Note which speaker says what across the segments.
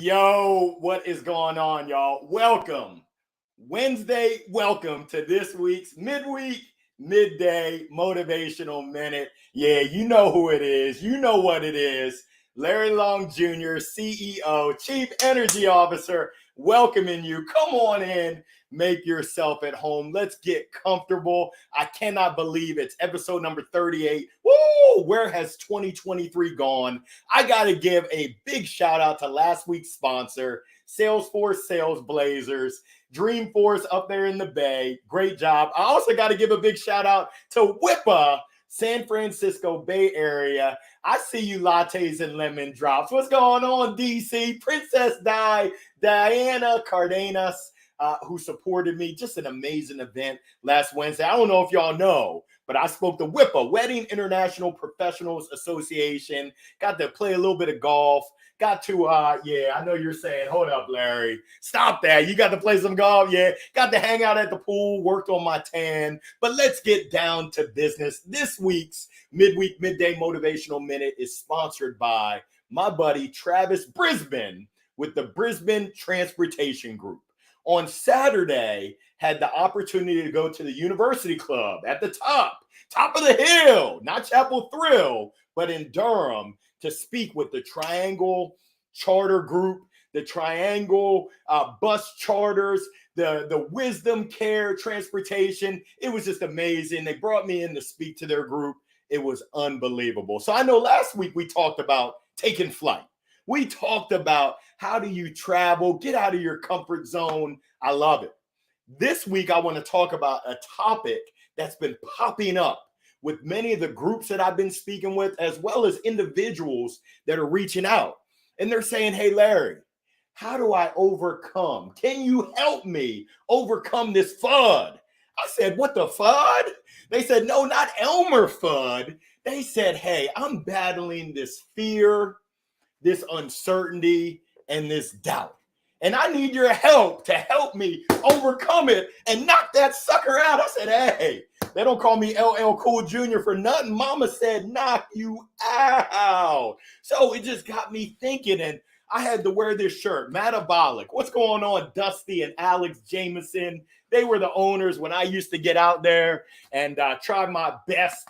Speaker 1: Yo, what is going on, y'all? Welcome. Wednesday, welcome to this week's Midweek, Midday Motivational Minute. Yeah, you know who it is. You know what it is. Larry Long Jr., CEO, Chief Energy Officer, welcoming you. Come on in. Make yourself at home. Let's get comfortable. I cannot believe it's episode number 38. Woo! Where has 2023 gone? I got to give a big shout out to last week's sponsor, Salesforce Sales Blazers. Dreamforce up there in the Bay. Great job. I also got to give a big shout out to Whippa, San Francisco Bay Area. I see you lattes and lemon drops. What's going on, DC? Princess Diana Cardenas, who supported me. Just an amazing event last Wednesday. I don't know if y'all know, but I spoke to Whippa, Wedding International Professionals Association. Got to play a little bit of golf. Got to, yeah, I know you're saying, hold up, Larry. Stop that. You got to play some golf. Yeah, got to hang out at the pool, worked on my tan. But let's get down to business. This week's Midweek Midday Motivational Minute is sponsored by my buddy Travis Brisbane with the Brisbane Transportation Group. On Saturday, had the opportunity to go to the University Club at the top of the hill, not Chapel Thrill, but in Durham, to speak with the Triangle Charter Group, the Triangle Bus Charters, the Wisdom Care Transportation. It was just amazing. They brought me in to speak to their group. It was unbelievable. So I know last week we talked about taking flight. We talked about how do you travel, get out of your comfort zone. I love it. This week I want to talk about a topic that's been popping up with many of the groups that I've been speaking with, as well as individuals that are reaching out. And they're saying, hey, Larry, how do I overcome? Can you help me overcome this FUD? I said, what the FUD? They said, no, not Elmer FUD. They said, hey, I'm battling this fear, this uncertainty, and this doubt. And I need your help to help me overcome it and knock that sucker out. I said, hey, they don't call me LL Cool Jr. for nothing. Mama said, knock you out. So it just got me thinking, and I had to wear this shirt, Metabolic. What's going on, Dusty and Alex Jameson? They were the owners when I used to get out there and try my best.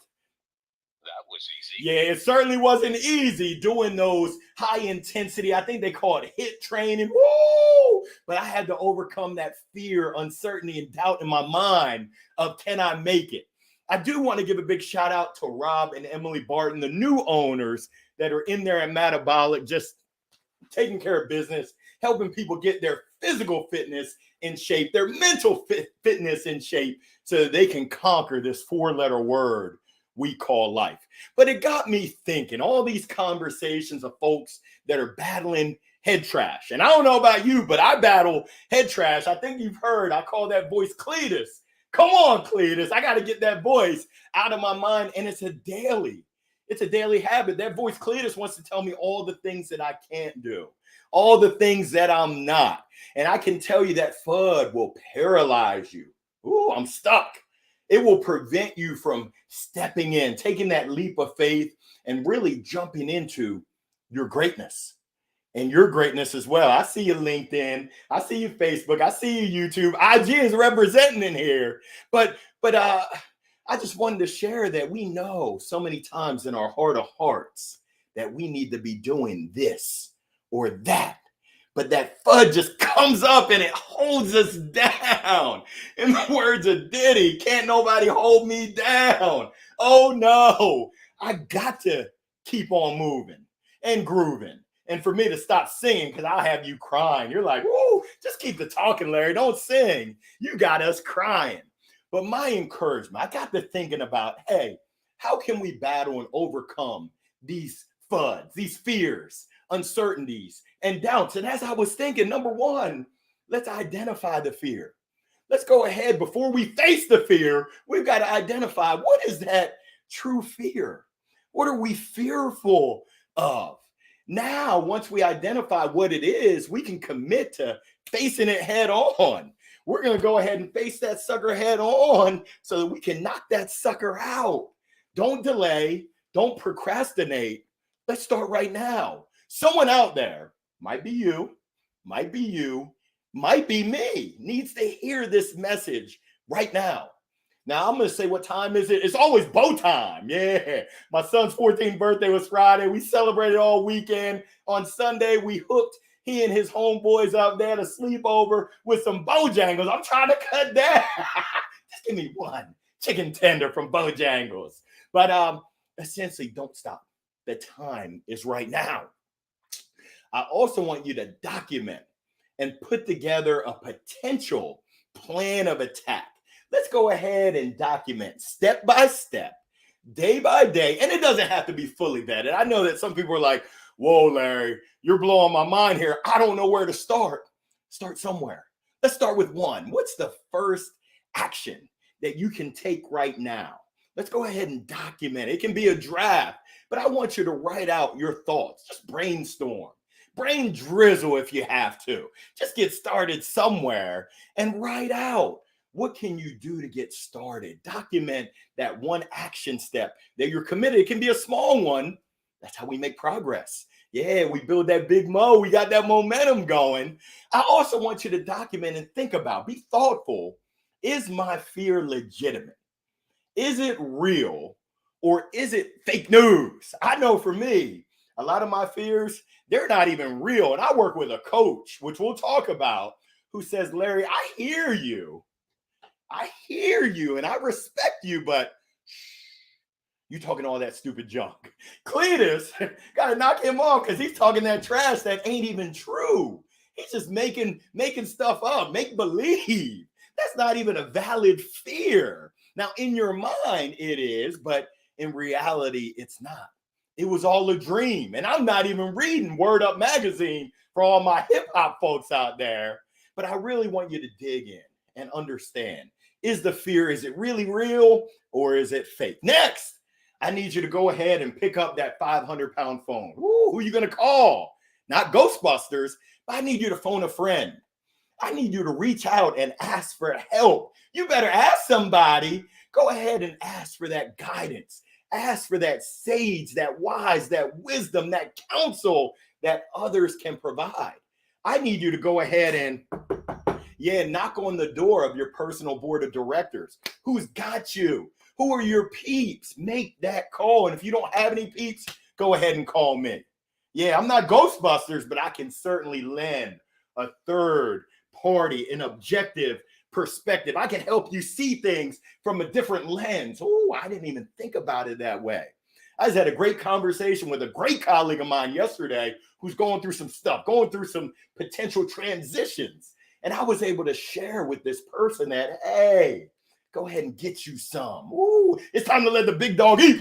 Speaker 1: That was easy. Yeah, it certainly wasn't easy doing those high intensity, I think they call it HIIT training. Woo! But I had to overcome that fear, uncertainty, and doubt in my mind of can I make it? I do want to give a big shout out to Rob and Emily Barton, the new owners that are in there at Metabolic, just taking care of business, helping people get their physical fitness in shape, their mental fitness in shape, so that they can conquer this four-letter word we call life. But it got me thinking, all these conversations of folks that are battling head trash. And I don't know about you, but I battle head trash. I think you've heard, I call that voice Cletus. Come on, Cletus. I got to get that voice out of my mind. And it's a daily habit. That voice Cletus wants to tell me all the things that I can't do, all the things that I'm not. And I can tell you that FUD will paralyze you. Ooh, I'm stuck. It will prevent you from stepping in, taking that leap of faith, and really jumping into your greatness and your greatness as well. I see you LinkedIn. I see you Facebook. I see you YouTube. IG is representing in here. But I just wanted to share that we know so many times in our heart of hearts that we need to be doing this or that. But that FUD just comes up and it holds us down. In the words of Diddy, can't nobody hold me down. Oh no, I got to keep on moving and grooving. And for me to stop singing, because I'll have you crying. You're like, woo, just keep the talking, Larry. Don't sing. You got us crying. But my encouragement, I got to thinking about, hey, how can we battle and overcome these FUDs, these fears, uncertainties, and doubts? And as I was thinking, number one, let's identify the fear. Let's go ahead. Before we face the fear, we've got to identify, what is that true fear? What are we fearful of? Now, once we identify what it is, we can commit to facing it head on. We're going to go ahead and face that sucker head on so that we can knock that sucker out. Don't delay. Don't procrastinate. Let's start right now. Someone out there, might be you, might be you, might be me, needs to hear this message right now. Now, I'm going to say, what time is it? It's always bow time. Yeah. My son's 14th birthday was Friday. We celebrated all weekend. On Sunday, we hooked he and his homeboys up there to sleep over with some Bojangles. I'm trying to cut that. Just give me one chicken tender from Bojangles. But essentially, don't stop. The time is right now. I also want you to document and put together a potential plan of attack. Let's go ahead and document step by step, day by day. And it doesn't have to be fully vetted. I know that some people are like, whoa, Larry, you're blowing my mind here. I don't know where to start. Start somewhere. Let's start with one. What's the first action that you can take right now? Let's go ahead and document it. It can be a draft, but I want you to write out your thoughts. Just brainstorm. Brain drizzle if you have to. Just get started somewhere and write out. What can you do to get started? Document that one action step that you're committed. It can be a small one. That's how we make progress. Yeah, we build that big mo. We got that momentum going. I also want you to document and think about, be thoughtful. Is my fear legitimate? Is it real or is it fake news? I know for me, a lot of my fears, they're not even real. And I work with a coach, which we'll talk about, who says, Larry, I hear you. I hear you and I respect you, but you talking all that stupid junk. Cletus, got to knock him off because he's talking that trash that ain't even true. He's just making stuff up, make believe. That's not even a valid fear. Now, in your mind, it is, but in reality, it's not. It was all a dream. And I'm not even reading Word Up magazine for all my hip hop folks out there. But I really want you to dig in and understand. Is the fear, is it really real or is it fake? Next, I need you to go ahead and pick up that 500-pound phone. Woo, who are you going to call? Not Ghostbusters, but I need you to phone a friend. I need you to reach out and ask for help. You better ask somebody. Go ahead and ask for that guidance. Ask for that sage, that wise, that wisdom, that counsel that others can provide. I need you to go ahead and knock on the door of your personal board of directors. Who's got you? Who are your peeps? Make that call. And if you don't have any peeps, go ahead and call me. Yeah, I'm not Ghostbusters, but I can certainly lend a third party, an objective perspective. I can help you see things from a different lens. Oh, I didn't even think about it that way. I just had a great conversation with a great colleague of mine yesterday who's going through some stuff, going through some potential transitions. And I was able to share with this person that, hey, go ahead and get you some. Ooh, it's time to let the big dog eat.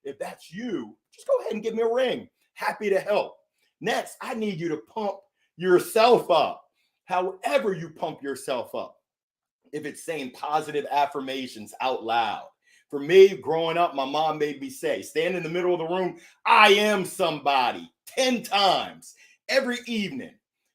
Speaker 1: If that's you, just go ahead and give me a ring. Happy to help. Next, I need you to pump yourself up. However you pump yourself up. If it's saying positive affirmations out loud. For me, growing up, my mom made me say, stand in the middle of the room, I am somebody, 10 times every evening.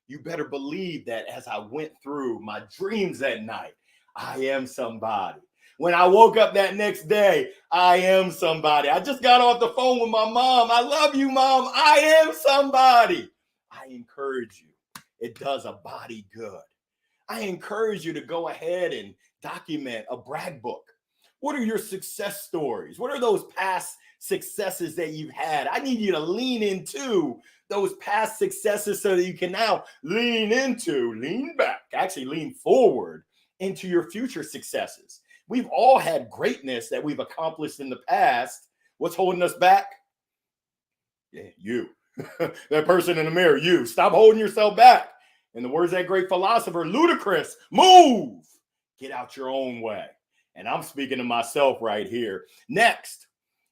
Speaker 1: You better believe that as I went through my dreams that night, I am somebody. When I woke up that next day, I am somebody. I just got off the phone with my mom. I love you, Mom. I am somebody. I encourage you. It does a body good. I encourage you to go ahead and document a brag book. What are your success stories? What are those past successes that you've had? I need you to lean into those past successes so that you can now lean back, actually lean forward into your future successes. We've all had greatness that we've accomplished in the past. What's holding us back? Yeah, you. That person in the mirror, you. Stop holding yourself back. In the words of that great philosopher, Ludacris, move. Get out your own way. And I'm speaking to myself right here. Next,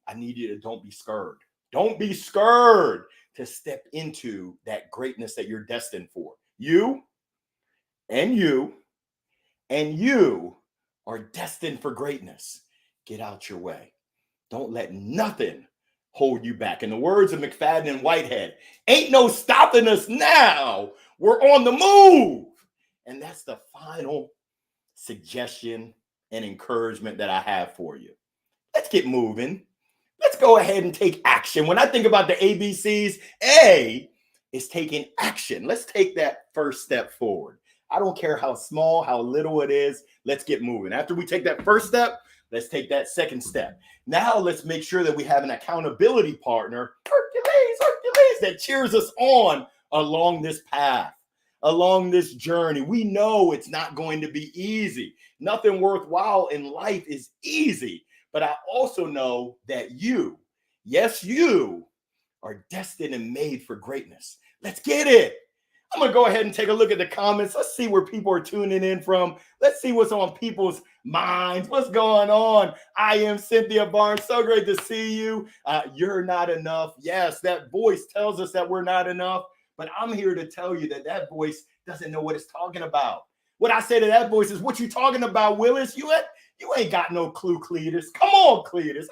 Speaker 1: I need you to don't be scared. Don't be scared to step into that greatness that you're destined for. You and you and you are destined for greatness. Get out your way. Don't let nothing hold you back. In the words of McFadden and Whitehead, ain't no stopping us now. We're on the move. And that's the final suggestion and encouragement that I have for you. Let's get moving. Let's go ahead and take action. When I think about the ABCs, A, is taking action. Let's take that first step forward. I don't care how small, how little it is. Let's get moving. After we take that first step, let's take that second step. Now let's make sure that we have an accountability partner, Hercules, that cheers us on along this path, along this journey. We know it's not going to be easy. Nothing worthwhile in life is easy. But I also know that you, yes, you are destined and made for greatness. Let's get it. I'm going to go ahead and take a look at the comments. Let's see where people are tuning in from. Let's see what's on people's minds. What's going on? I am Cynthia Barnes. So great to see you. You're not enough. Yes, that voice tells us that we're not enough. But I'm here to tell you that that voice doesn't know what it's talking about. What I say to that voice is, what you talking about, Willis? You ain't got no clue, Cletus. Come on, Cletus.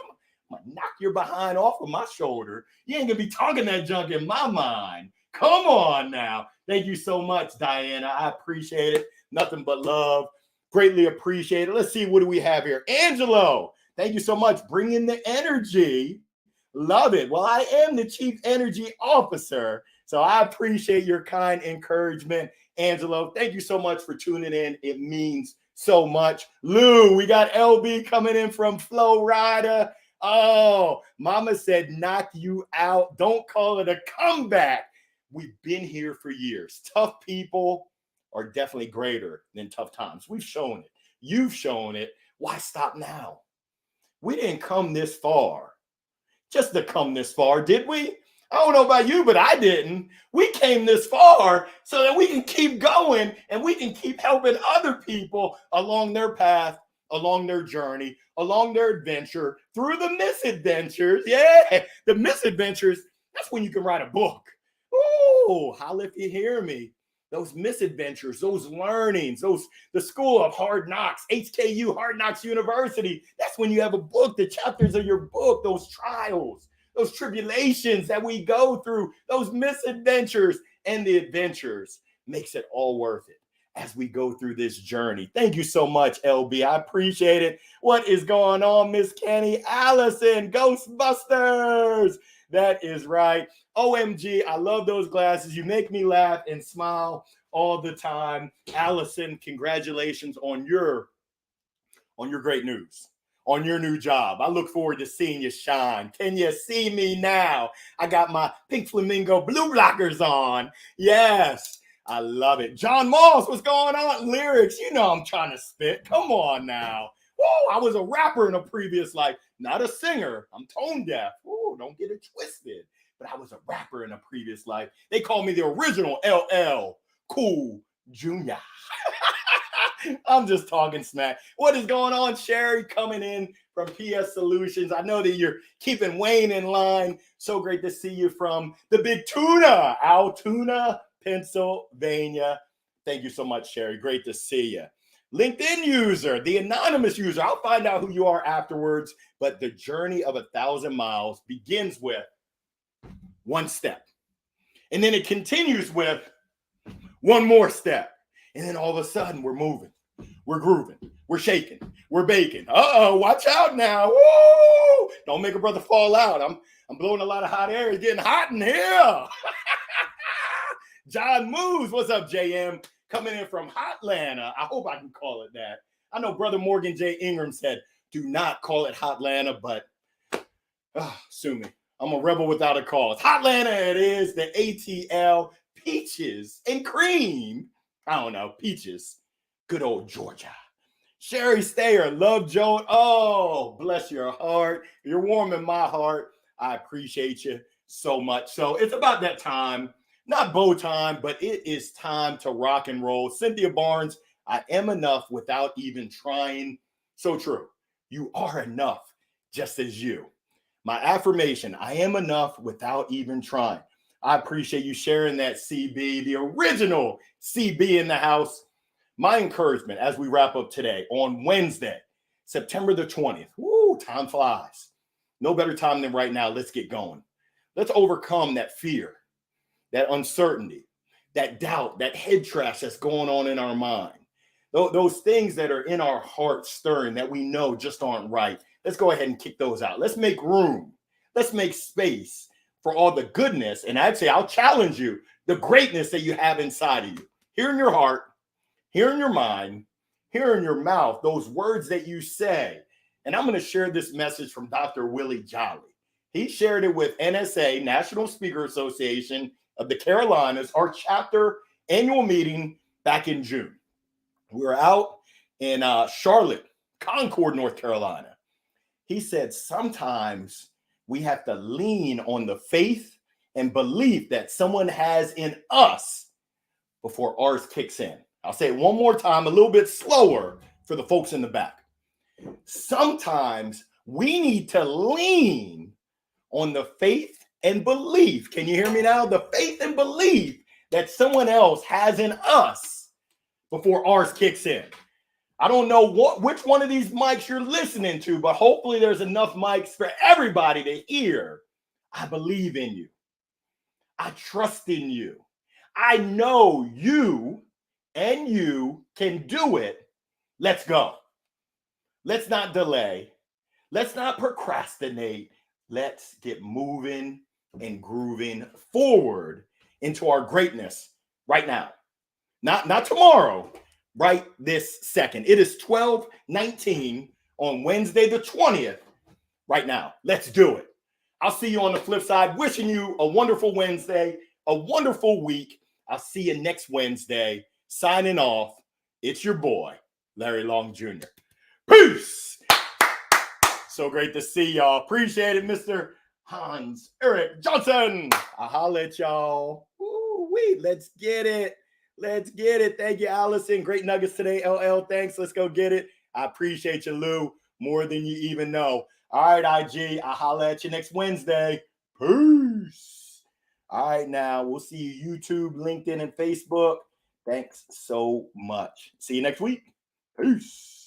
Speaker 1: I'm going to knock your behind off of my shoulder. You ain't going to be talking that junk in my mind. Come on now. Thank you so much, Diana. I appreciate it. Nothing but love. Greatly appreciate it. Let's see, what do we have here? Angelo, thank you so much. Bring in the energy. Love it. Well, I am the Chief Energy Officer, so I appreciate your kind encouragement. Angelo, thank you so much for tuning in. It means so much. Lou, we got LB coming in from Florida. Oh, Mama said, knock you out. Don't call it a comeback. We've been here for years. Tough people are definitely greater than tough times. We've shown it. You've shown it. Why stop now? We didn't come this far just to come this far, did we? I don't know about you, but I didn't. We came this far so that we can keep going and we can keep helping other people along their path, along their journey, along their adventure, through the misadventures. Yeah, the misadventures, that's when you can write a book. Oh, holla if you hear me. Those misadventures, those learnings, the School of Hard Knocks, HKU, Hard Knocks University. That's when you have a book, the chapters of your book, those trials, those tribulations that we go through, those misadventures and the adventures makes it all worth it as we go through this journey. Thank you so much, LB. I appreciate it. What is going on, Miss Kenny Allison? Ghostbusters. That is right. OMG, I love those glasses. You make me laugh and smile all the time. Allison, congratulations on your great news, on your new job. I look forward to seeing you shine. Can you see me now? I got my pink flamingo blue blockers on. Yes, I love it. John Moss, what's going on? Lyrics, you know I'm trying to spit. Come on now. Whoa, I was a rapper in a previous life, not a singer. I'm tone deaf. Whoa, don't get it twisted. But I was a rapper in a previous life. They call me the original LL Cool Jr. I'm just talking smack. What is going on, Sherry, coming in from PS Solutions? I know that you're keeping Wayne in line. So great to see you from the Big Tuna, Altoona, Pennsylvania. Thank you so much, Sherry. Great to see you. LinkedIn user, the anonymous user. I'll find out who you are afterwards. But the journey of 1,000 miles begins with one step. And then it continues with one more step. And then all of a sudden, we're moving, we're grooving, we're shaking, we're baking. Uh-oh, watch out now. Woo! Don't make a brother fall out. I'm blowing a lot of hot air. It's getting hot in here. John Moves, what's up, JM? Coming in from Hotlanta. I hope I can call it that. I know Brother Morgan J. Ingram said, do not call it Hotlanta, but sue me. I'm a rebel without a cause. Hotlanta it is, the ATL, peaches and cream. I don't know, peaches. Good old Georgia. Sherry Stayer, love Joe. Oh, bless your heart. You're warming my heart. I appreciate you so much. So it's about that time. Not bow time, but it is time to rock and roll. Cynthia Barnes, I am enough without even trying. So true. You are enough just as you. My affirmation, I am enough without even trying. I appreciate you sharing that, CB, the original CB in the house. My encouragement as we wrap up today on Wednesday, September the 20th. Woo, time flies. No better time than right now. Let's get going. Let's overcome that fear, that uncertainty, that doubt, that head trash that's going on in our mind. Those things that are in our heart stirring that we know just aren't right. Let's go ahead and kick those out. Let's make room. Let's make space for all the goodness. And actually, I'll challenge you, the greatness that you have inside of you. Here in your heart, here in your mind, here in your mouth, those words that you say. And I'm going to share this message from Dr. Willie Jolly. He shared it with NSA, National Speaker Association of the Carolinas, our chapter annual meeting back in June. We were out in Charlotte, Concord, North Carolina. He said, sometimes we have to lean on the faith and belief that someone has in us before ours kicks in. I'll say it one more time, a little bit slower for the folks in the back. Sometimes we need to lean on the faith and belief. Can you hear me now? The faith and belief that someone else has in us before ours kicks in. I don't know which one of these mics you're listening to, but hopefully there's enough mics for everybody to hear. I believe in you. I trust in you. I know you and you can do it. Let's go. Let's not delay. Let's not procrastinate. Let's get moving and grooving forward into our greatness right now. Not tomorrow, right this second. It is 12:19 on Wednesday the 20th right now. Let's do it. I'll see you on the flip side. Wishing you a wonderful Wednesday, a wonderful week. I'll see you next Wednesday. Signing off. It's your boy, Larry Long Jr. Peace. So great to see y'all. Appreciate it, Mr. Hans Eric Johnson. I'll holla at y'all. Ooh-wee. Let's get it. Let's get it. Thank you, Allison. Great nuggets today, LL. Thanks. Let's go get it. I appreciate you, Lou, more than you even know. All right, IG. I'll holla at you next Wednesday. Peace. All right, now we'll see you YouTube, LinkedIn, and Facebook. Thanks so much. See you next week. Peace.